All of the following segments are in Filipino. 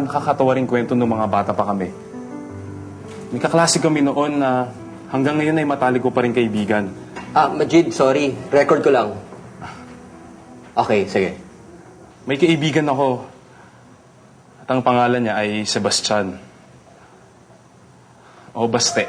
nakakatawa ring kwento ng mga bata pa kami. May kaklase kami noon na hanggang ngayon ay matalik ko pa rin kaibigan. Majid, sorry. Record ko lang. Okay, sige. May kaibigan ako at ang pangalan niya ay Sebastian. O Baste.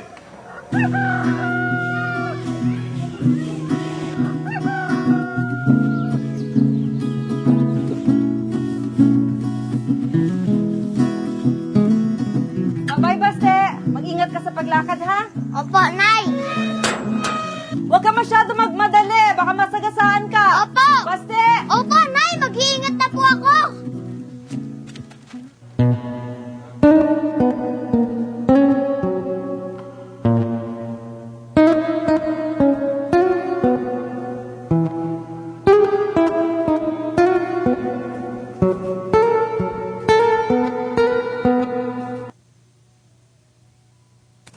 Bye, Baste! Mag-ingat ka sa paglakad, ha? Opo, Nay! Huwag ka masyado magmadali. Baka masagasaan ka. Opo! Baste! Opo, Nay! Mag-iingat na po ako!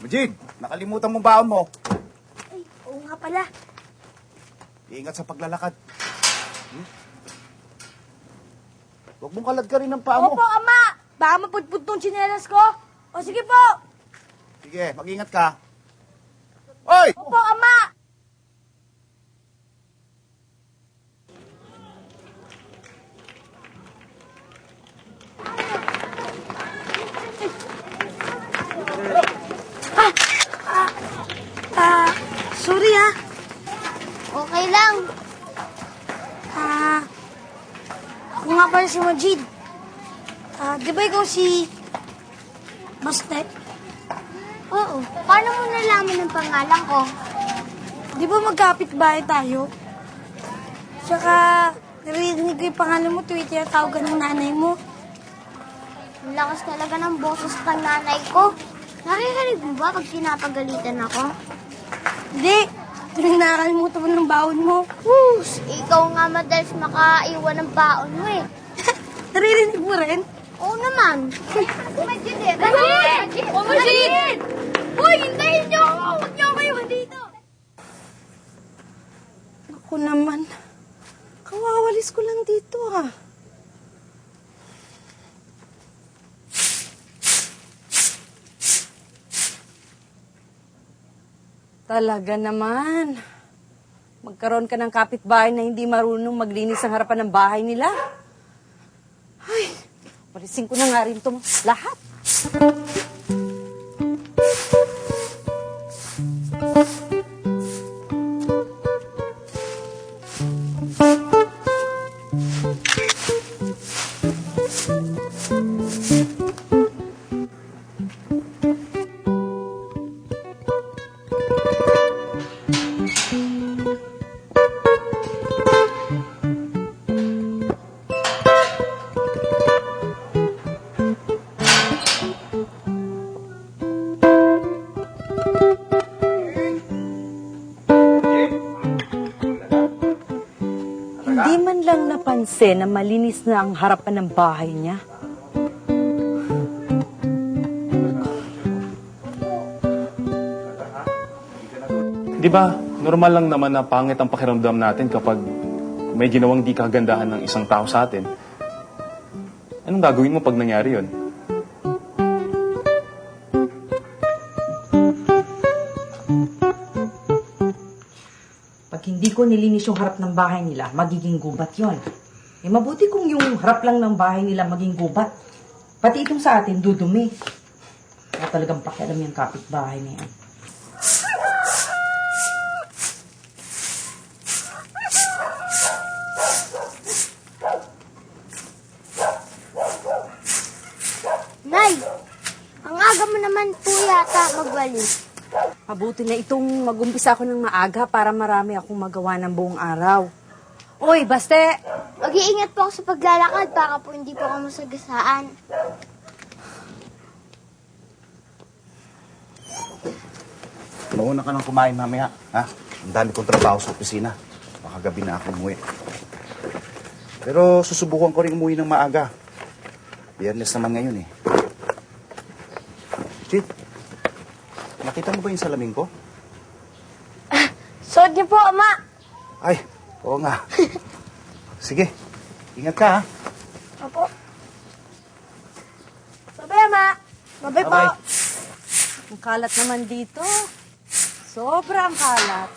Majid, nakalimutan mo baon mo. Ay, oo nga pala. Iingat sa paglalakad. Huwag mong kalad ka rin ng paa mo. Opo, Ama! Baka mapudpud tong tsinelas ko. O sige po! Sige, mag-ingat ka. Oy! Opo, Ama! Sorry Okay lang. Ako nga pala si Majid. Di ba ikaw si Baste? Oo. Paano mo nalaman ang pangalan ko? Di ba magkapit-bahay tayo? Tsaka, narinig ko yung pangalan mo, tuwing tinatawagan ng nanay mo. Ang lakas talaga ng boses ng nanay ko. Naririnig mo ba pag pinapagalitan ako? Hindi. Tuwing nakakalimutan mo ng baon mo. Whoos! Ikaw nga madalas makaiwan ng baon mo eh. Naririnig mo rin? Oo naman. Majid eh. Majid! Oh, Majid! Uy, hintayin niyo ako! Huwag niyo ako iwan dito! Ako naman. Kawawalis ko lang dito, ha. Talaga naman. Magkaroon ka ng kapitbahay na hindi marunong maglinis ang harapan ng bahay nila. Ay, palisin ko na nga rin ito lahat. Hindi man lang napansin na malinis na ang harapan ng bahay niya. Di ba, normal lang naman na pangit ang pakiramdam natin kapag may ginawang di kagandahan ng isang tao sa atin. Anong gagawin mo pag nangyari yun? Pag hindi ko nilinis yung harap ng bahay nila, magiging gubat yon. Eh, mabuti kung yung harap lang ng bahay nila maging gubat. Pati itong sa atin, dudumi. Kaya talagang pakialam yung kapitbahay na yan. Nay, ang aga mo naman po yata magwalis. Mabuti na itong mag-umpisa ako ng maaga para marami akong magawa ng buong araw. Uy, Baste! Mag-iingat po ako sa paglalakad para po hindi po ako masagasaan. Mauna ka nang kumain mamaya, ha? Ang dami kong trabaho sa opisina. Baka gabi na ako umuwi. Pero susubukan ko rin umuwi ng maaga. Biyernes naman ngayon eh. Chit, nakita mo ba yung salamin ko? Suot niyo po, Ama. Ay, oo nga. Sige, ingat ka ha. Opo. Bye-bye po. Bye-bye. Ang kalat naman dito. Sobrang kalat.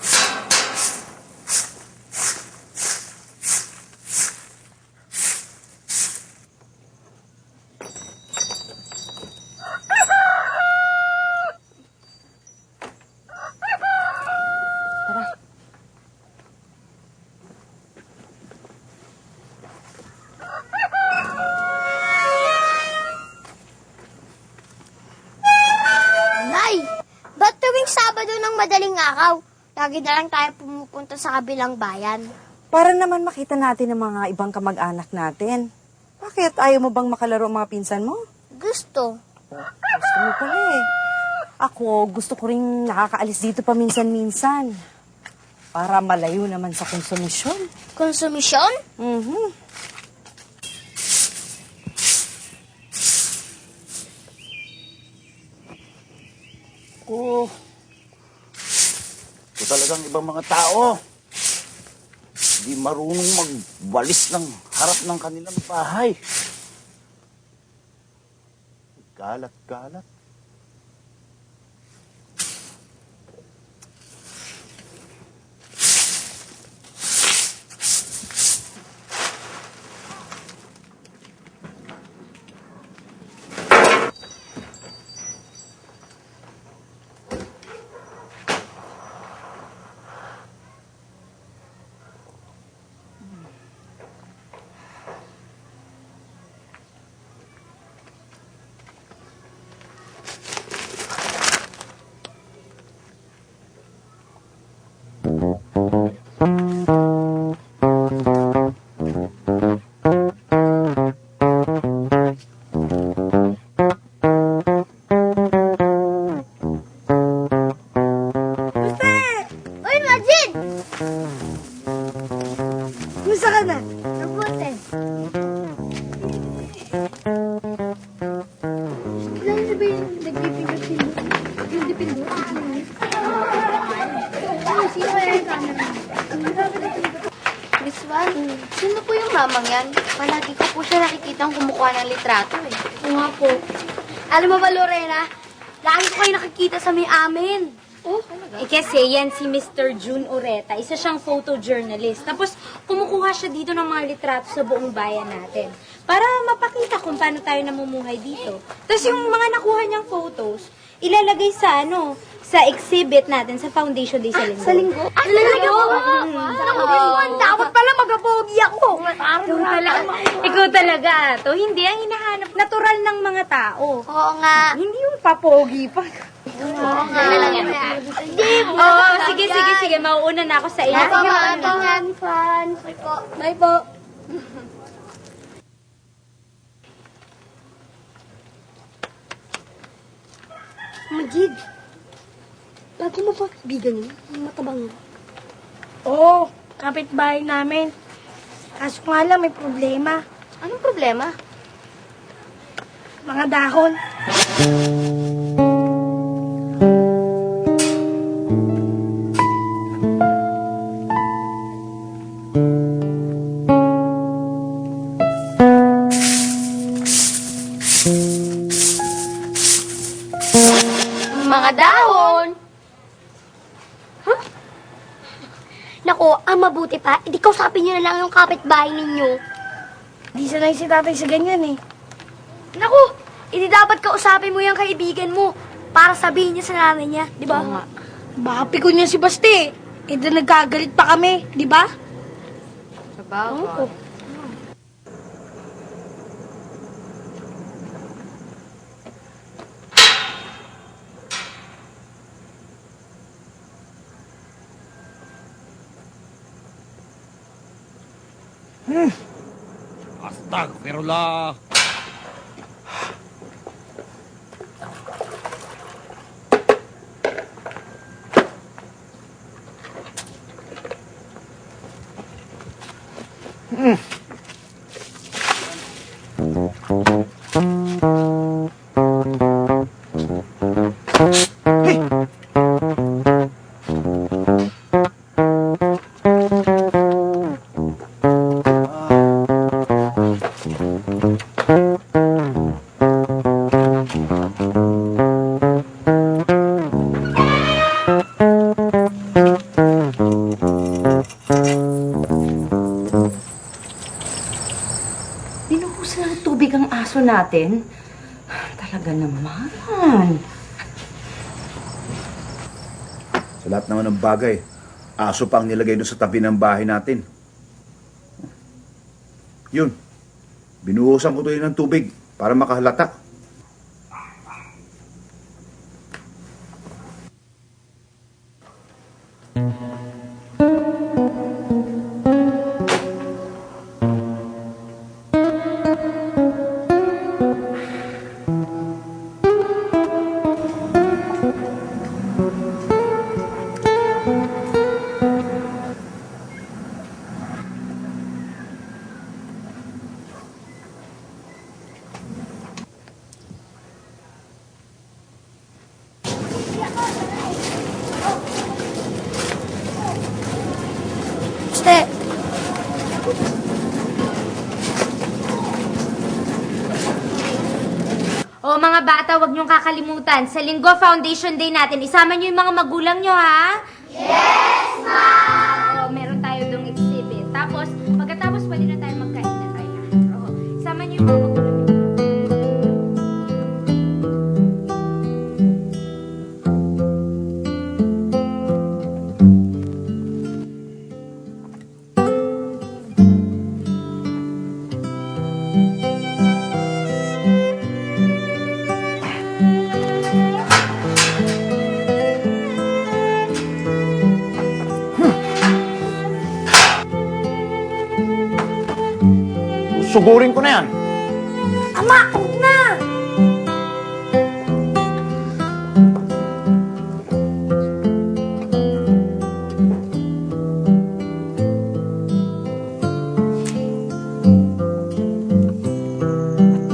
Tara. Nay, ba't tuwing Sabado ng madaling araw, lagi na lang tayo pumupunta sa kabilang bayan? Para naman makita natin ang mga ibang kamag-anak natin. Bakit? Ayaw mo bang makalaro ang mga pinsan mo? Gusto. Gusto mo pala eh. Ako, gusto ko rin nakakaalis dito paminsan-minsan. Para malayo naman sa konsumisyon. Konsumisyon? Mhm. Ko. Ito talagang ibang mga tao. Hindi marunong magwalis ng harap ng kanilang bahay. Galat-galat. Uy, Majid! Kumusta ka na? Mabuti. Lalo na ba yung nagpipindot-pindot? Yung dipindot? Sino kaya yung camera? Miss Van, sino po yung mamang yan? Palagi ko po siya nakikitang kumukuha ng litrato eh. Oo nga po. Alam mo ba, Lorena? Lagi ko kayo nakikita sa may amin. Oh, kasi yan si Mr. June Ureta. Isa siyang photojournalist. Tapos, kumukuha siya dito ng mga litrato sa buong bayan natin. Para mapakita kung paano tayo namumuhay dito. Tapos yung mga nakuha niyang photos, ilalagay sa sa exhibit natin sa Foundation Day sa Linggo. Sa linggo? Talaga po? Naku, Miss Juan, dapat pala magapogi ako. Ikaw talaga, Ato. Hindi ang hinahanap. Natural ng mga tao. Oo nga. Hindi yung papogi pa. Oo nga. Hindi, Oo, sige. Mauuna na ako sa iyo. Ito nga, ito nga, Miss Juan. Bye po. Bye po. Majid, lagi mo ba kaibigan yun? Yung matabang yun? Oo, kapitbahay namin. Kaso nga lang, may problema. Anong problema? Mga dahon. Mga dahon! Naku, ang mabuti pa, hindi kausapin niyo na lang yung kapitbahay ninyo. Di sanay si tatay sa ganyan eh. Naku, hindi dapat kausapin mo yung kaibigan mo para sabihin niya sa nanay niya, di ba? Baka pikon niya si Basti. Eh, di nagkagalit pa kami, di ba? Oo. Astagfirullah. natin. Talaga naman. Sa lahat naman ng bagay, aso pa ang nilagay doon sa tabi ng bahay natin. Yun, binuhusan ko tuloy ng tubig para makahalata. Baste, O mga bata, wag niyong kakalimutan. Sa Linggo Foundation Day natin, isama niyo yung mga magulang niyo, ha? Yes, ma'am! O, meron tayo dong exhibit. Tapos, pagkatapos, pwede na tayo magkain na tayo lahat. O, isama niyo yung mga magulang niyo. Sugurin ko na yan. ama, huwag na!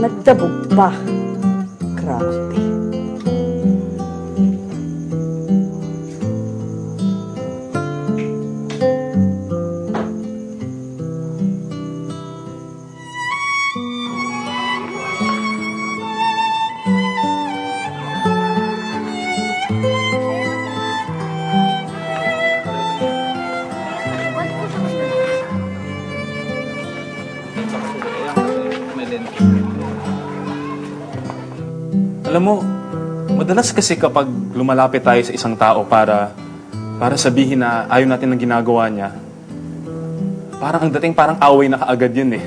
Nagdabog pa. Grabe. Alam mo, madalas kasi kapag lumalapit tayo sa isang tao para sabihin na ayaw natin ng ginagawa niya, parang ang dating parang away na kaagad yun eh.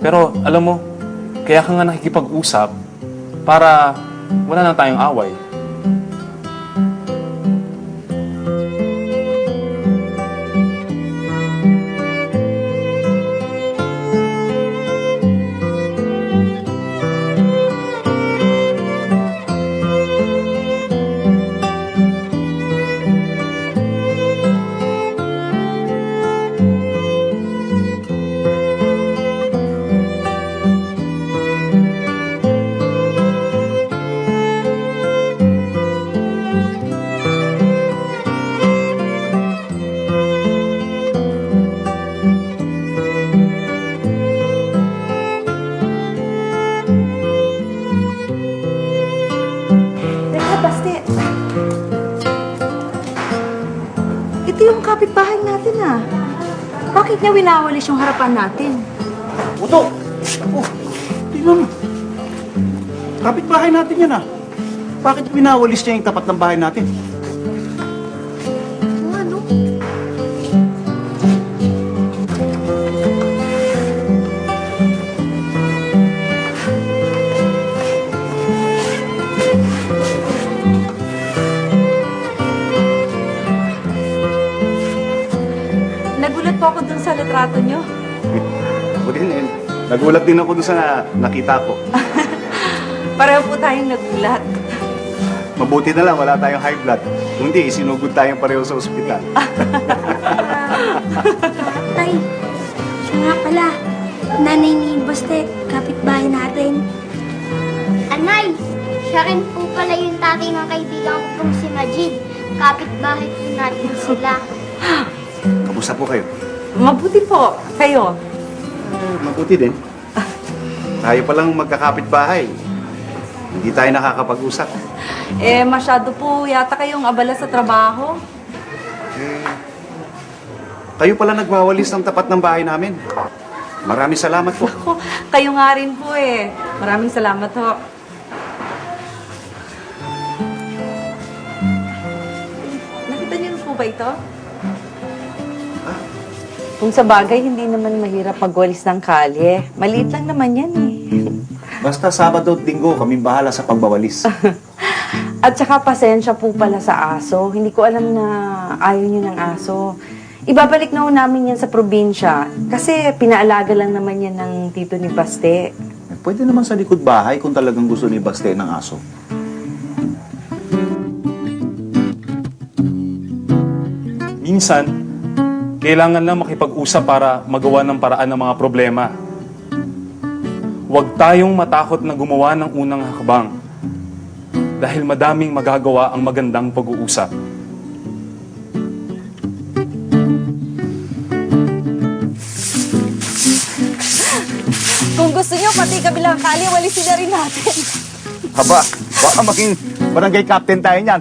Pero alam mo, kaya ka nga nakikipag-usap para wala na tayong away. Teka, Baste. Ito yung kapitbahay natin, ah. Bakit niya winawalis yung harapan natin? Uto! Oh, tingnan mo. Kapit-bahay natin yan ah. Bakit winawalis niya yung tapat ng bahay natin? Ano? Nagulat po ako dun sa litrato niyo. Ako din eh. Nagulat din ako doon sa nakita ko. Pareho po tayong nagulat. Mabuti na lang, wala tayong high blood. Kung hindi, isinugod tayong pareho sa ospital. Tay, siya nga pala. Nanay ni Baste, kapitbahay natin. Anay, siya rin po pala yung tatay ng kaibigan ko pong si Majid. Kapitbahay po natin sila. Kamusta po kayo? Mabuti po. Kayo? Mabuti din. Tayo palang magkakapit-bahay. Hindi tayo nakakapag-usap. Masyado po yata kayong abala sa trabaho. Kayo pala nagwawalis ng tapat ng bahay namin. Maraming salamat po. Ako, kayo nga rin po eh. Maraming salamat ho. Nakita niyo na po ba ito? Kung sa bagay, hindi naman mahirap magwalis ng kalye. Maliit lang naman yan eh. Basta Sabado at Linggo, kami bahala sa pagbawalis. At saka pasensya po pala sa aso. Hindi ko alam na ayaw niyo ng aso. Ibabalik na ho namin yan sa probinsya. Kasi pinaalaga lang naman yan ng tito ni Baste. Pwede naman sa likod bahay kung talagang gusto ni Baste ng aso. Minsan, kailangan lang makipag-usap para magawa ng paraan ng mga problema. Huwag tayong matakot na gumawa ng unang hakbang dahil madaming magagawa ang magandang pag-uusap. Kung gusto niyo, pati kabilang kalye, walisin na rin natin. Haba, baka maging barangay captain tayo niyan.